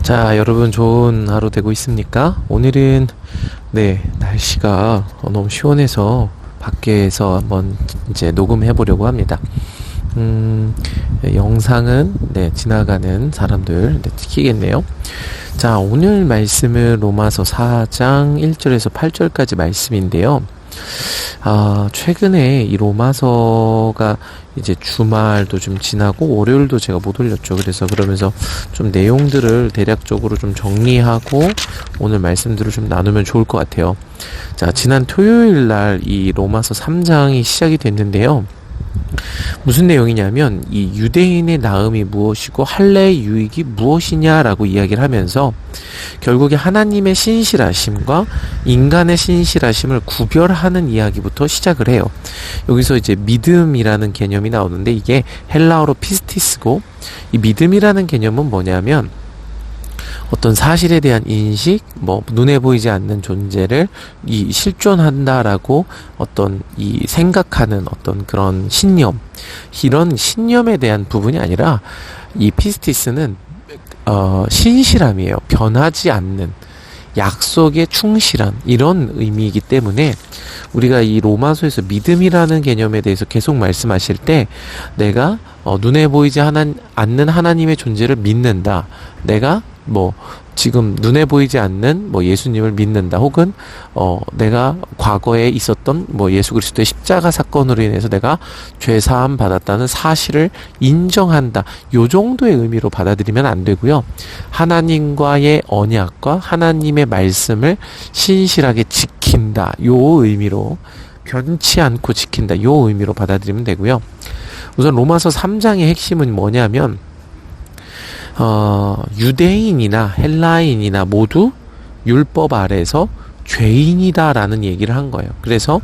자, 여러분 좋은 하루 되고 있습니까? 오늘은 날씨가 너무 시원해서 밖에서 한번 이제 녹음해 보려고 합니다. 영상은 지나가는 사람들 지키겠네요. 자, 오늘 말씀은 로마서 4장 1절에서 8절까지 말씀인데요. 최근에 이 로마서가 이제 주말도 좀 지나고 월요일도 제가 못 올렸죠. 그러면서 좀 내용들을 대략적으로 좀 정리하고 오늘 말씀들을 좀 나누면 좋을 것 같아요. 자, 지난 토요일 날 이 로마서 3장이 시작이 됐는데요. 무슨 내용이냐면 이 유대인의 나음이 무엇이고 할례의 유익이 무엇이냐라고 이야기를 하면서 결국에 하나님의 신실하심과 인간의 신실하심을 구별하는 이야기부터 시작을 해요. 여기서 이제 믿음이라는 개념이 나오는데 이게 헬라어로 피스티스고, 이 믿음이라는 개념은 뭐냐면 어떤 사실에 대한 인식, 눈에 보이지 않는 존재를 실존한다라고 어떤 생각하는 어떤 그런 신념, 이런 신념에 대한 부분이 아니라 이 피스티스는 신실함이에요. 변하지 않는, 약속에 충실한 이런 의미이기 때문에 우리가 이 로마서에서 믿음이라는 개념에 대해서 계속 말씀하실 때 내가 눈에 보이지 않는 하나님의 존재를 믿는다, 내가 지금 눈에 보이지 않는 예수님을 믿는다, 혹은 내가 과거에 있었던 예수 그리스도의 십자가 사건으로 인해서 내가 죄 사함 받았다는 사실을 인정한다, 요 정도의 의미로 받아들이면 안 되고요. 하나님과의 언약과 하나님의 말씀을 신실하게 지킨다, 요 의미로, 변치 않고 지킨다, 요 의미로 받아들이면 되고요. 우선 로마서 3장의 핵심은 뭐냐면 유대인이나 헬라인이나 모두 율법 아래에서 죄인이다라는 얘기를 한 거예요. 그래서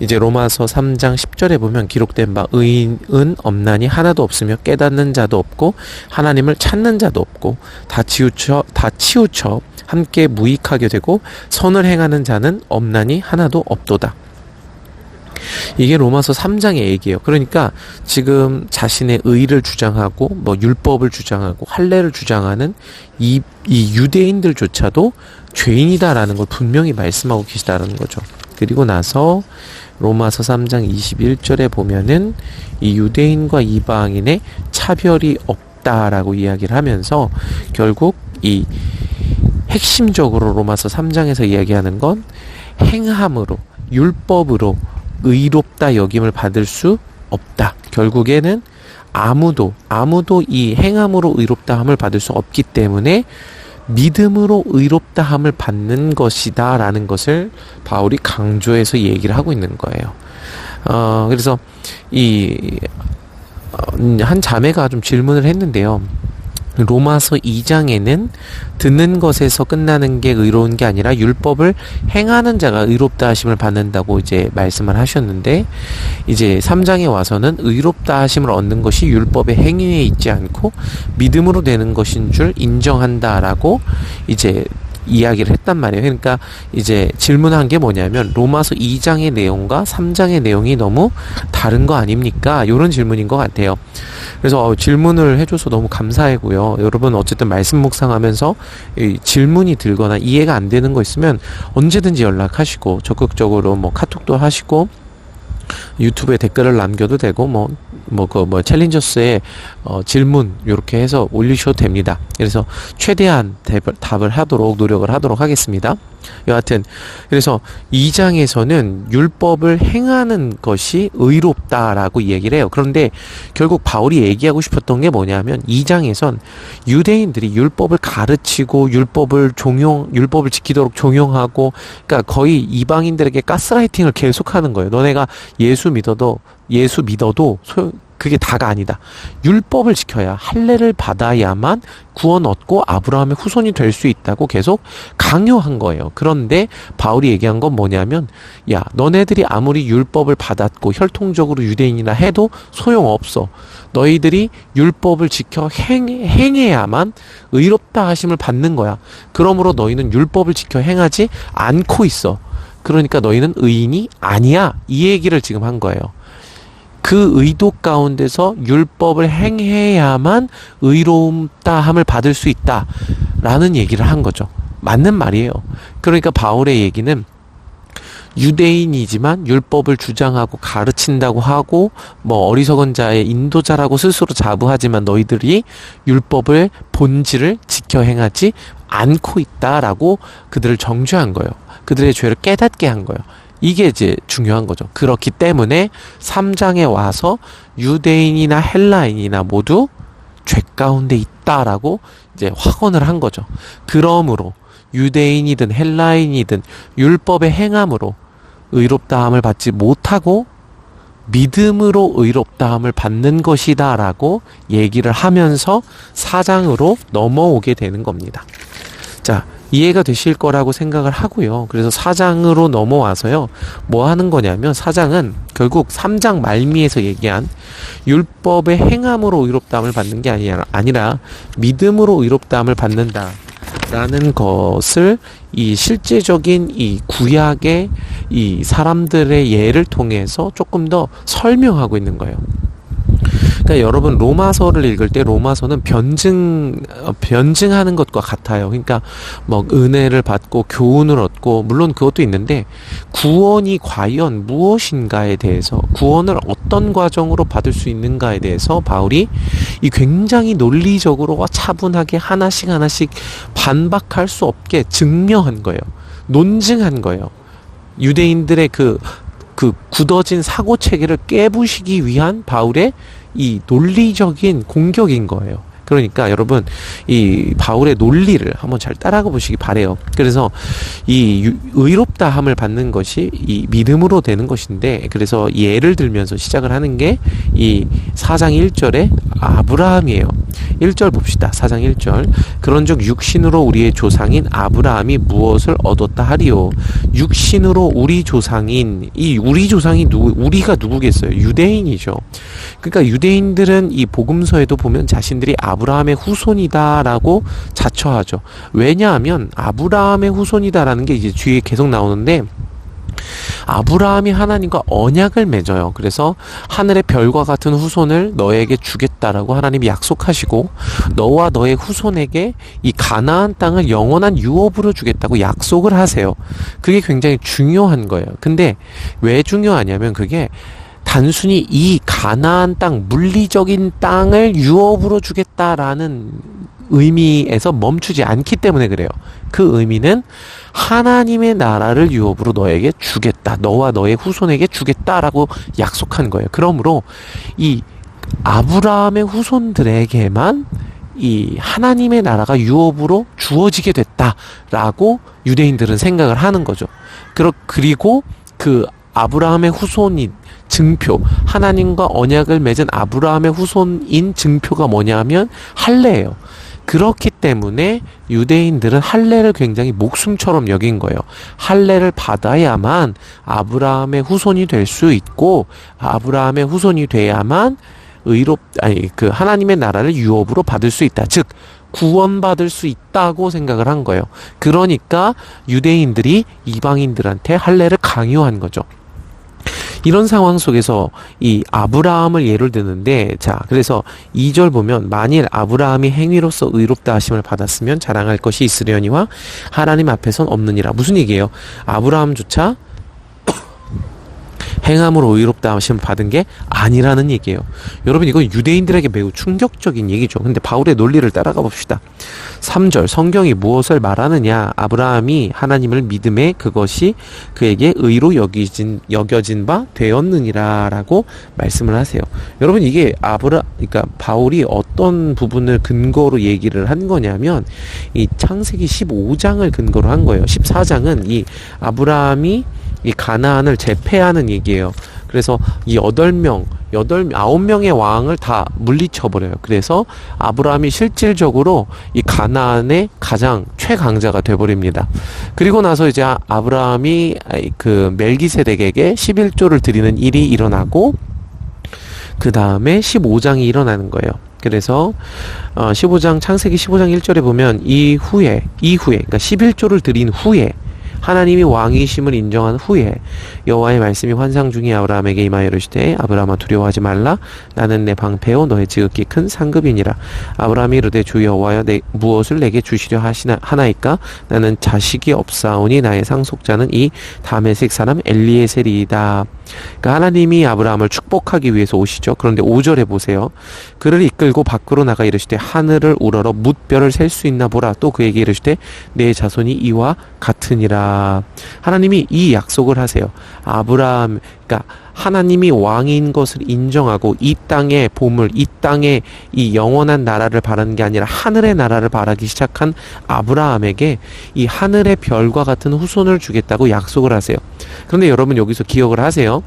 이제 로마서 3장 10절에 보면 기록된 바 의인은 없나니 하나도 없으며 깨닫는 자도 없고 하나님을 찾는 자도 없고 다 치우쳐 함께 무익하게 되고 선을 행하는 자는 없나니 하나도 없도다. 이게 로마서 3장의 얘기예요. 그러니까 지금 자신의 의를 주장하고 율법을 주장하고 할례를 주장하는 이 유대인들조차도 죄인이다라는 걸 분명히 말씀하고 계시다라는 거죠. 그리고 나서 로마서 3장 21절에 보면은 이 유대인과 이방인의 차별이 없다라고 이야기를 하면서 결국 이 핵심적으로 로마서 3장에서 이야기하는 건 행함으로, 율법으로 의롭다 여김을 받을 수 없다. 결국에는 아무도 이 행함으로 의롭다함을 받을 수 없기 때문에 믿음으로 의롭다함을 받는 것이다 라는 것을 바울이 강조해서 얘기를 하고 있는 거예요. 그래서 한 자매가 좀 질문을 했는데요. 로마서 2장에는 듣는 것에서 끝나는 게 의로운 게 아니라 율법을 행하는 자가 의롭다 하심을 받는다고 이제 말씀을 하셨는데, 이제 3장에 와서는 의롭다 하심을 얻는 것이 율법의 행위에 있지 않고 믿음으로 되는 것인 줄 인정한다라고 이제 이야기를 했단 말이에요. 그러니까 이제 질문한 게 뭐냐면 로마서 2장의 내용과 3장의 내용이 너무 다른 거 아닙니까? 이런 질문인 것 같아요. 그래서 질문을 해줘서 너무 감사하고요. 여러분 어쨌든 말씀 묵상하면서 질문이 들거나 이해가 안 되는 거 있으면 언제든지 연락하시고 적극적으로 카톡도 하시고 유튜브에 댓글을 남겨도 되고 챌린저스에 질문 요렇게 해서 올리셔도 됩니다. 그래서 최대한 답을 하도록 노력을 하도록 하겠습니다. 여하튼 그래서 2장에서는 율법을 행하는 것이 의롭다라고 얘기를 해요. 그런데 결국 바울이 얘기하고 싶었던 게 뭐냐면 2장에선 유대인들이 율법을 가르치고 율법을 지키도록 종용하고, 그러니까 거의 이방인들에게 가스라이팅을 계속하는 거예요. 너네가 예수 믿어도 그게 다가 아니다. 율법을 지켜야, 할례를 받아야만 구원 얻고 아브라함의 후손이 될 수 있다고 계속 강요한 거예요. 그런데 바울이 얘기한 건 뭐냐면, 야, 너네들이 아무리 율법을 받았고 혈통적으로 유대인이라 해도 소용없어. 너희들이 율법을 지켜 행해야만 의롭다 하심을 받는 거야. 그러므로 너희는 율법을 지켜 행하지 않고 있어. 그러니까 너희는 의인이 아니야. 이 얘기를 지금 한 거예요. 그 의도 가운데서 율법을 행해야만 의롭다함을 받을 수 있다 라는 얘기를 한 거죠. 맞는 말이에요. 그러니까 바울의 얘기는 유대인이지만 율법을 주장하고 가르친다고 하고 뭐 어리석은 자의 인도자라고 스스로 자부하지만 너희들이 율법의 본질을 지켜 행하지 않고 있다라고 그들을 정죄한 거예요. 그들의 죄를 깨닫게 한 거예요. 이게 이제 중요한 거죠. 그렇기 때문에 3장에 와서 유대인이나 헬라인이나 모두 죄 가운데 있다라고 이제 확언을 한 거죠. 그러므로 유대인이든 헬라인이든 율법의 행함으로 의롭다함을 받지 못하고 믿음으로 의롭다함을 받는 것이다 라고 얘기를 하면서 4장으로 넘어오게 되는 겁니다. 자, 이해가 되실 거라고 생각을 하고요. 그래서 4장으로 넘어와서요. 뭐 하는 거냐면 4장은 결국 3장 말미에서 얘기한 율법의 행함으로 의롭다함을 받는 게 아니라 믿음으로 의롭다함을 받는다 라는 것을 이 실제적인 이 구약의 이 사람들의 예를 통해서 조금 더 설명하고 있는 거예요. 그러니까 여러분 로마서를 읽을 때 로마서는 변증하는 것과 같아요. 그러니까 뭐 은혜를 받고 교훈을 얻고 물론 그것도 있는데 구원이 과연 무엇인가에 대해서 구원을 어떤 과정으로 받을 수 있는가에 대해서 바울이 이 굉장히 논리적으로 차분하게 하나씩 반박할 수 없게 증명한 거예요. 논증한 거예요. 유대인들의 그 굳어진 사고 체계를 깨부시기 위한 바울의 이 논리적인 공격인 거예요. 그러니까 여러분 이 바울의 논리를 한번 잘 따라가 보시기 바래요. 그래서 이 의롭다함을 받는 것이 이 믿음으로 되는 것인데 그래서 예를 들면서 시작을 하는 게 이 4장 1절에 아브라함이에요. 1절 봅시다. 4장 1절. 그런즉 육신으로 우리의 조상인 아브라함이 무엇을 얻었다 하리요. 육신으로 우리 조상인 이 우리 조상이 우리가 누구겠어요? 유대인이죠. 그러니까 유대인들은 이 복음서에도 보면 자신들이 아브라함의 후손이다라고 자처하죠. 왜냐하면 아브라함의 후손이다라는 게 이제 뒤에 계속 나오는데 아브라함이 하나님과 언약을 맺어요. 그래서 하늘의 별과 같은 후손을 너에게 주겠다라고 하나님이 약속하시고 너와 너의 후손에게 이 가나안 땅을 영원한 유업으로 주겠다고 약속을 하세요. 그게 굉장히 중요한 거예요. 근데 왜 중요하냐면 그게 단순히 이 가나안 땅, 물리적인 땅을 유업으로 주겠다라는 의미에서 멈추지 않기 때문에 그래요. 그 의미는 하나님의 나라를 유업으로 너에게 주겠다. 너와 너의 후손에게 주겠다라고 약속한 거예요. 그러므로 이 아브라함의 후손들에게만 이 하나님의 나라가 유업으로 주어지게 됐다라고 유대인들은 생각을 하는 거죠. 그리고 그 아브라함의 후손인 증표, 하나님과 언약을 맺은 아브라함의 후손인 증표가 뭐냐면 할례예요. 그렇기 때문에 유대인들은 할례를 굉장히 목숨처럼 여긴 거예요. 할례를 받아야만 아브라함의 후손이 될 수 있고 아브라함의 후손이 돼야만 그 하나님의 나라를 유업으로 받을 수 있다. 즉 구원받을 수 있다고 생각을 한 거예요. 그러니까 유대인들이 이방인들한테 할례를 강요한 거죠. 이런 상황 속에서 이 아브라함을 예를 드는데 자 그래서 2절 보면 만일 아브라함이 행위로서 의롭다 하심을 받았으면 자랑할 것이 있으려니와 하나님 앞에선 없느니라. 무슨 얘기예요? 아브라함조차 행함으로 의롭다 하심을 받은 게 아니라는 얘기예요. 여러분 이건 유대인들에게 매우 충격적인 얘기죠. 근데 바울의 논리를 따라가 봅시다. 3절 성경이 무엇을 말하느냐. 아브라함이 하나님을 믿음에 그것이 그에게 의로 여겨진 바 되었느니라 라고 말씀을 하세요. 여러분 이게 그러니까 바울이 어떤 부분을 근거로 얘기를 한 거냐면 이 창세기 15장을 근거로 한 거예요. 14장은 이 아브라함이 이 가나안을 제패하는 얘기예요. 그래서 이 9명의 왕을 다 물리쳐버려요. 그래서 아브라함이 실질적으로 이 가나안의 가장 최강자가 돼버립니다. 그리고 나서 이제 아브라함이 그 멜기세덱에게 11조를 드리는 일이 일어나고 그 다음에 15장이 일어나는 거예요. 그래서 15장 창세기 15장 1절에 보면 이후에 그러니까 11조를 드린 후에 하나님이 왕이심을 인정한 후에 여호와의 말씀이 환상 중에 아브라함에게 임하여 이르시되 아브라함아 두려워하지 말라. 나는 내 방패요 너의 지극히 큰 상급이니라. 아브라함이 이르되 주 여호와여 무엇을 내게 주시려 하나이까? 나는 자식이 없사오니 나의 상속자는 이 다메섹 사람 엘리에셀이다. 그러니까 하나님이 아브라함을 축복하기 위해서 오시죠. 그런데 5절에 보세요. 그를 이끌고 밖으로 나가 이르시되 하늘을 우러러 뭇별을 셀 수 있나 보라. 또 그에게 이르시되 내 자손이 이와 같으니라. 하나님이 이 약속을 하세요. 아브라함, 그러니까 하나님이 왕인 것을 인정하고 이 땅의 보물, 이 땅의 이 영원한 나라를 바라는 게 아니라 하늘의 나라를 바라기 시작한 아브라함에게 이 하늘의 별과 같은 후손을 주겠다고 약속을 하세요. 그런데 여러분 여기서 기억을 하세요.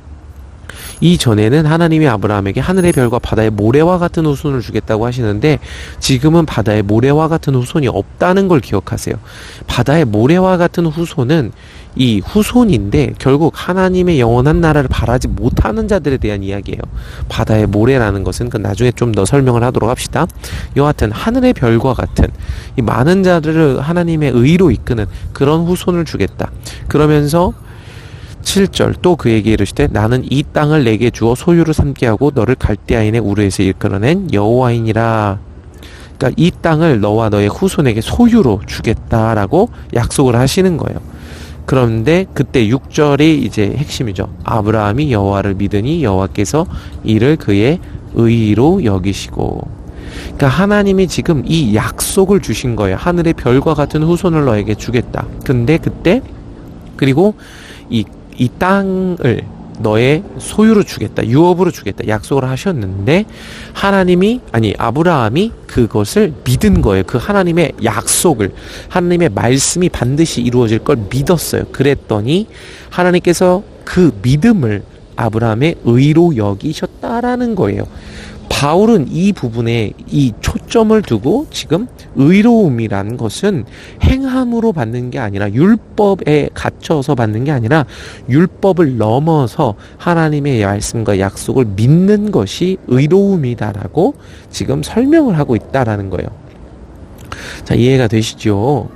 이전에는 하나님이 아브라함에게 하늘의 별과 바다의 모래와 같은 후손을 주겠다고 하시는데 지금은 바다의 모래와 같은 후손이 없다는 걸 기억하세요. 바다의 모래와 같은 후손은 이 후손인데 결국 하나님의 영원한 나라를 바라지 못하는 자들에 대한 이야기예요. 바다의 모래라는 것은 그 나중에 좀 더 설명을 하도록 합시다. 여하튼 하늘의 별과 같은 이 많은 자들을 하나님의 의로 이끄는 그런 후손을 주겠다. 그러면서 7절 또 그에게 이르시되 나는 이 땅을 내게 주어 소유를 삼게 하고 너를 갈대아인의 우르에서 이끌어낸 여호와이니라. 그러니까 이 땅을 너와 너의 후손에게 소유로 주겠다라고 약속을 하시는 거예요. 그런데 그때 6절이 이제 핵심이죠. 아브라함이 여호와를 믿으니 여호와께서 이를 그의 의로 여기시고. 그러니까 하나님이 지금 이 약속을 주신 거예요. 하늘의 별과 같은 후손을 너에게 주겠다. 근데 그때 그리고 이 땅을 너의 소유로 주겠다. 유업으로 주겠다. 약속을 하셨는데 아브라함이 그것을 믿은 거예요. 그 하나님의 약속을, 하나님의 말씀이 반드시 이루어질 걸 믿었어요. 그랬더니 하나님께서 그 믿음을 아브라함의 의로 여기셨다라는 거예요. 바울은 이 부분에 이 초점을 두고 지금 의로움이라는 것은 행함으로 받는 게 아니라 율법에 갇혀서 받는 게 아니라 율법을 넘어서 하나님의 말씀과 약속을 믿는 것이 의로움이다라고 지금 설명을 하고 있다라는 거예요. 자, 이해가 되시죠?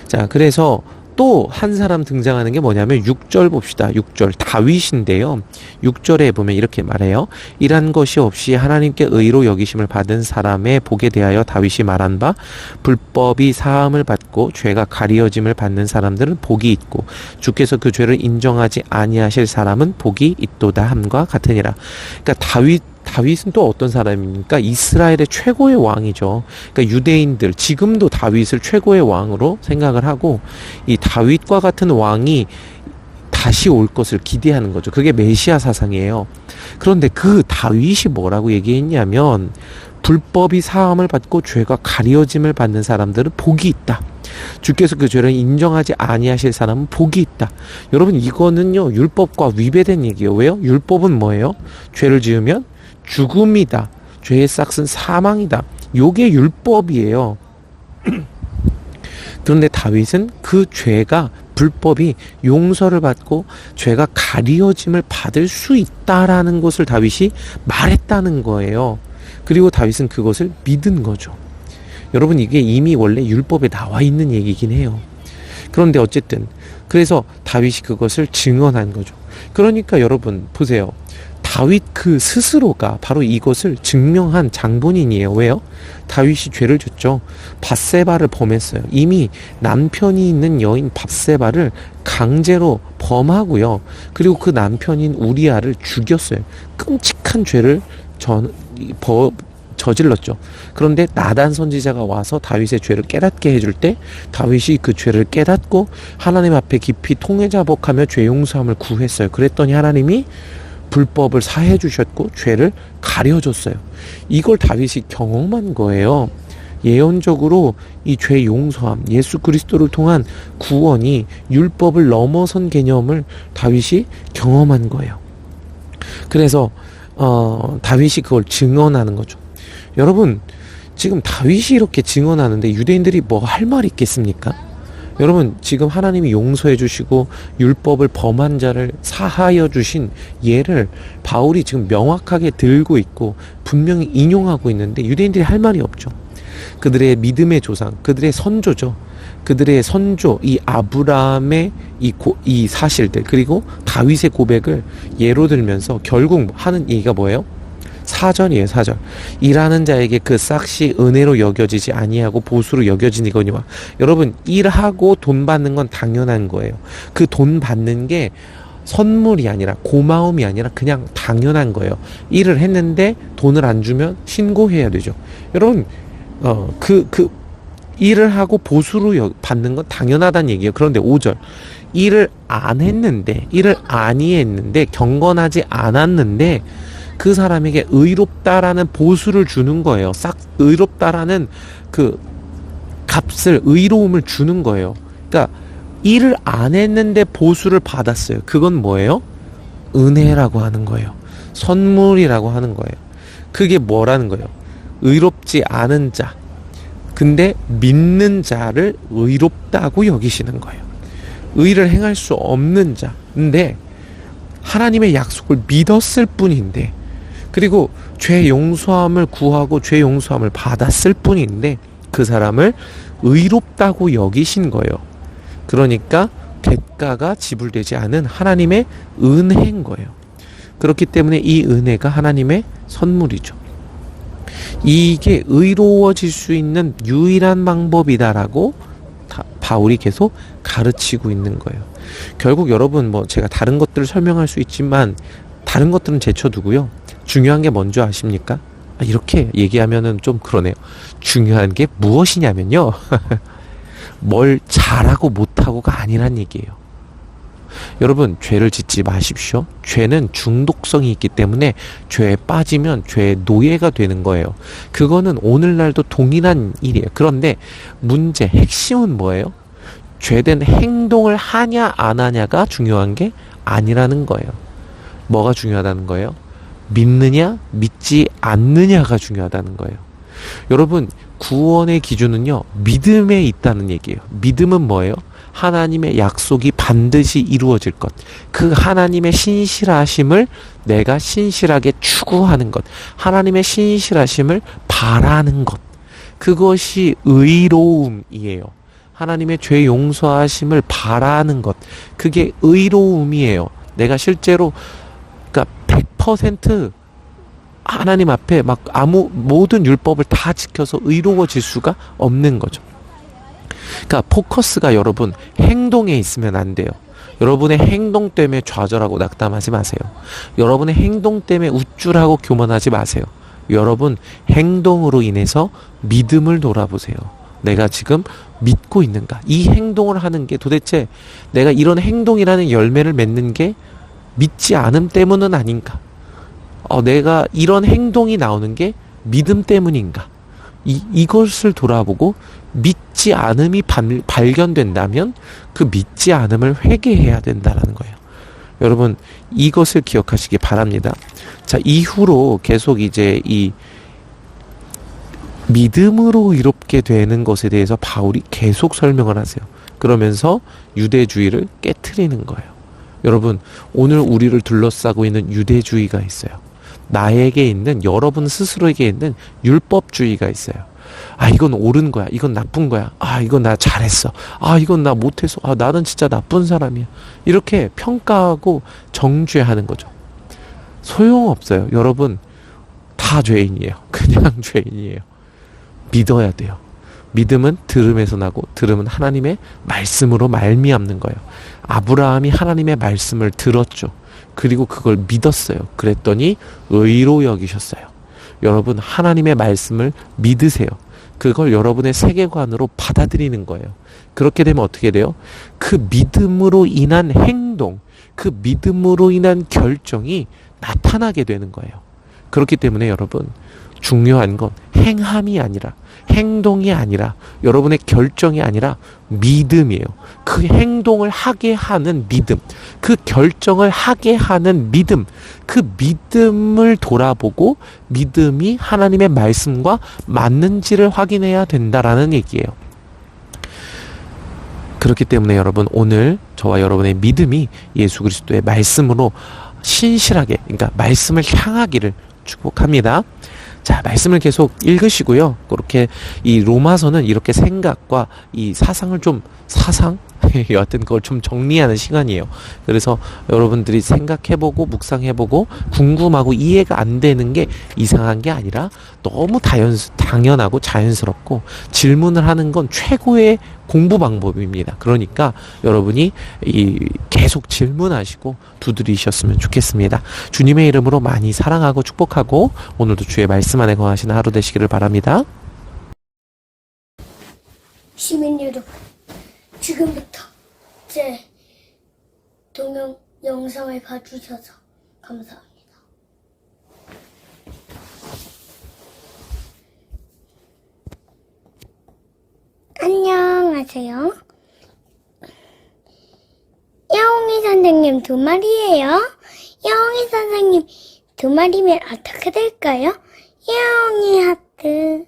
자, 그래서 또 한 사람 등장하는 게 뭐냐면 6절 봅시다. 6절 다윗인데요. 6절에 보면 이렇게 말해요. 이란 것이 없이 하나님께 의로 여기심을 받은 사람의 복에 대하여 다윗이 말한 바 불법이 사함을 받고 죄가 가리어짐을 받는 사람들은 복이 있고 주께서 그 죄를 인정하지 아니하실 사람은 복이 있도다 함과 같으니라. 그러니까 다윗은 또 어떤 사람입니까? 이스라엘의 최고의 왕이죠. 그러니까 유대인들 지금도 다윗을 최고의 왕으로 생각을 하고 이 다윗과 같은 왕이 다시 올 것을 기대하는 거죠. 그게 메시아 사상이에요. 그런데 그 다윗이 뭐라고 얘기했냐면 불법이 사함을 받고 죄가 가리어짐을 받는 사람들은 복이 있다. 주께서 그 죄를 인정하지 아니하실 사람은 복이 있다. 여러분 이거는요 율법과 위배된 얘기예요. 왜요? 율법은 뭐예요? 죄를 지으면 죽음이다. 죄의 싹은 사망이다. 요게 율법이에요. 그런데 다윗은 그 죄가 불법이 용서를 받고 죄가 가리어짐을 받을 수 있다라는 것을 다윗이 말했다는 거예요. 그리고 다윗은 그것을 믿은 거죠. 여러분 이게 이미 원래 율법에 나와 있는 얘기긴 해요. 그런데 어쨌든 그래서 다윗이 그것을 증언한 거죠. 그러니까 여러분 보세요. 다윗 그 스스로가 바로 이것을 증명한 장본인이에요. 왜요? 다윗이 죄를 졌죠. 밧세바를 범했어요. 이미 남편이 있는 여인 밧세바를 강제로 범하고요. 그리고 그 남편인 우리아를 죽였어요. 끔찍한 죄를 저질렀죠. 그런데 나단 선지자가 와서 다윗의 죄를 깨닫게 해줄 때 다윗이 그 죄를 깨닫고 하나님 앞에 깊이 통회자복하며 죄 용서함을 구했어요. 그랬더니 하나님이 불법을 사해 주셨고 죄를 가려줬어요. 이걸 다윗이 경험한 거예요. 예언적으로 이 죄 용서함, 예수 그리스도를 통한 구원이 율법을 넘어선 개념을 다윗이 경험한 거예요. 그래서 다윗이 그걸 증언하는 거죠. 여러분 지금 다윗이 이렇게 증언하는데 유대인들이 뭐 할 말이 있겠습니까? 여러분 지금 하나님이 용서해 주시고 율법을 범한 자를 사하여 주신 예를 바울이 지금 명확하게 들고 있고 분명히 인용하고 있는데 유대인들이 할 말이 없죠. 그들의 믿음의 조상, 그들의 선조죠. 그들의 선조 이 아브라함의 이 사실들 그리고 다윗의 고백을 예로 들면서 결국 하는 얘기가 뭐예요? 사절이에요. 사절. 일하는 자에게 그 싹시 은혜로 여겨지지 아니하고 보수로 여겨지니거니와. 여러분, 일하고 돈 받는 건 당연한 거예요. 그 돈 받는 게 선물이 아니라 고마움이 아니라 그냥 당연한 거예요. 일을 했는데 돈을 안 주면 신고해야 되죠. 여러분, 일을 하고 보수로 받는 건 당연하다는 얘기예요. 그런데 5절. 일을 안 했는데, 일을 아니 했는데, 경건하지 않았는데, 그 사람에게 의롭다라는 보수를 주는 거예요. 싹 의롭다라는 그 값을, 의로움을 주는 거예요. 그러니까 일을 안 했는데 보수를 받았어요. 그건 뭐예요? 은혜라고 하는 거예요. 선물이라고 하는 거예요. 그게 뭐라는 거예요? 의롭지 않은 자. 근데 믿는 자를 의롭다고 여기시는 거예요. 의를 행할 수 없는 자. 근데 하나님의 약속을 믿었을 뿐인데, 그리고 죄 용서함을 구하고 죄 용서함을 받았을 뿐인데 그 사람을 의롭다고 여기신 거예요. 그러니까 대가가 지불되지 않은 하나님의 은혜인 거예요. 그렇기 때문에 이 은혜가 하나님의 선물이죠. 이게 의로워질 수 있는 유일한 방법이다라고 바울이 계속 가르치고 있는 거예요. 결국 여러분, 제가 다른 것들을 설명할 수 있지만 다른 것들은 제쳐두고요. 중요한 게 뭔지 아십니까? 이렇게 얘기하면은 좀 그러네요. 중요한 게 무엇이냐면요. 뭘 잘하고 못하고가 아니란 얘기예요. 여러분, 죄를 짓지 마십시오. 죄는 중독성이 있기 때문에 죄에 빠지면 죄의 노예가 되는 거예요. 그거는 오늘날도 동일한 일이에요. 그런데 문제, 핵심은 뭐예요? 죄된 행동을 하냐 안 하냐가 중요한 게 아니라는 거예요. 뭐가 중요하다는 거예요? 믿느냐 믿지 않느냐가 중요하다는 거예요. 여러분, 구원의 기준은요, 믿음에 있다는 얘기예요. 믿음은 뭐예요? 하나님의 약속이 반드시 이루어질 것. 그 하나님의 신실하심을 내가 신실하게 추구하는 것. 하나님의 신실하심을 바라는 것. 그것이 의로움이에요. 하나님의 죄 용서하심을 바라는 것. 그게 의로움이에요. 내가 실제로 100% 하나님 앞에 모든 율법을 다 지켜서 의로워질 수가 없는 거죠. 그러니까 포커스가 여러분 행동에 있으면 안 돼요. 여러분의 행동 때문에 좌절하고 낙담하지 마세요. 여러분의 행동 때문에 우쭐하고 교만하지 마세요. 여러분 행동으로 인해서 믿음을 돌아보세요. 내가 지금 믿고 있는가? 이 행동을 하는 게 도대체 내가 이런 행동이라는 열매를 맺는 게 믿지 않음 때문은 아닌가? 내가 이런 행동이 나오는 게 믿음 때문인가? 이것을 돌아보고 믿지 않음이 발견된다면 그 믿지 않음을 회개해야 된다는 거예요. 여러분, 이것을 기억하시기 바랍니다. 자, 이후로 계속 이제 이 믿음으로 의롭게 되는 것에 대해서 바울이 계속 설명을 하세요. 그러면서 유대주의를 깨트리는 거예요. 여러분, 오늘 우리를 둘러싸고 있는 유대주의가 있어요. 나에게 있는, 여러분 스스로에게 있는 율법주의가 있어요. 이건 옳은 거야. 이건 나쁜 거야. 이건 나 잘했어. 이건 나 못해서. 나는 진짜 나쁜 사람이야. 이렇게 평가하고 정죄하는 거죠. 소용없어요. 여러분, 다 죄인이에요. 그냥 죄인이에요. 믿어야 돼요. 믿음은 들음에서 나고 들음은 하나님의 말씀으로 말미암는 거예요. 아브라함이 하나님의 말씀을 들었죠. 그리고 그걸 믿었어요. 그랬더니 의로 여기셨어요. 여러분, 하나님의 말씀을 믿으세요. 그걸 여러분의 세계관으로 받아들이는 거예요. 그렇게 되면 어떻게 돼요? 그 믿음으로 인한 행동, 그 믿음으로 인한 결정이 나타나게 되는 거예요. 그렇기 때문에 여러분, 중요한 건 행함이 아니라, 행동이 아니라, 여러분의 결정이 아니라 믿음이에요. 그 행동을 하게 하는 믿음, 그 결정을 하게 하는 믿음, 그 믿음을 돌아보고 믿음이 하나님의 말씀과 맞는지를 확인해야 된다라는 얘기예요. 그렇기 때문에 여러분, 오늘 저와 여러분의 믿음이 예수 그리스도의 말씀으로 신실하게, 그러니까 말씀을 향하기를 축복합니다. 자, 말씀을 계속 읽으시고요. 그렇게 이 로마서는 이렇게 생각과 이 사상을 좀 여하튼 그걸 좀 정리하는 시간이에요. 그래서 여러분들이 생각해보고 묵상해보고 궁금하고 이해가 안 되는 게 이상한 게 아니라 너무 당연하고 자연스럽고 질문을 하는 건 최고의 공부 방법입니다. 그러니까 여러분이 계속 질문하시고 두드리셨으면 좋겠습니다. 주님의 이름으로 많이 사랑하고 축복하고 오늘도 주의 말씀 안에 거하시는 하루 되시기를 바랍니다. 시민 여러분, 지금부터 제 동영 영상을 봐주셔서 감사합니다. 안녕하세요. 야옹이 선생님 2마리예요. 야옹이 선생님 2마리면 어떻게 될까요? 야옹이 하트.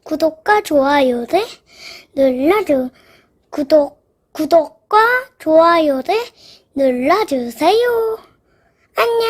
구독과 좋아요를 구독과 좋아요를 눌러주세요. 안녕.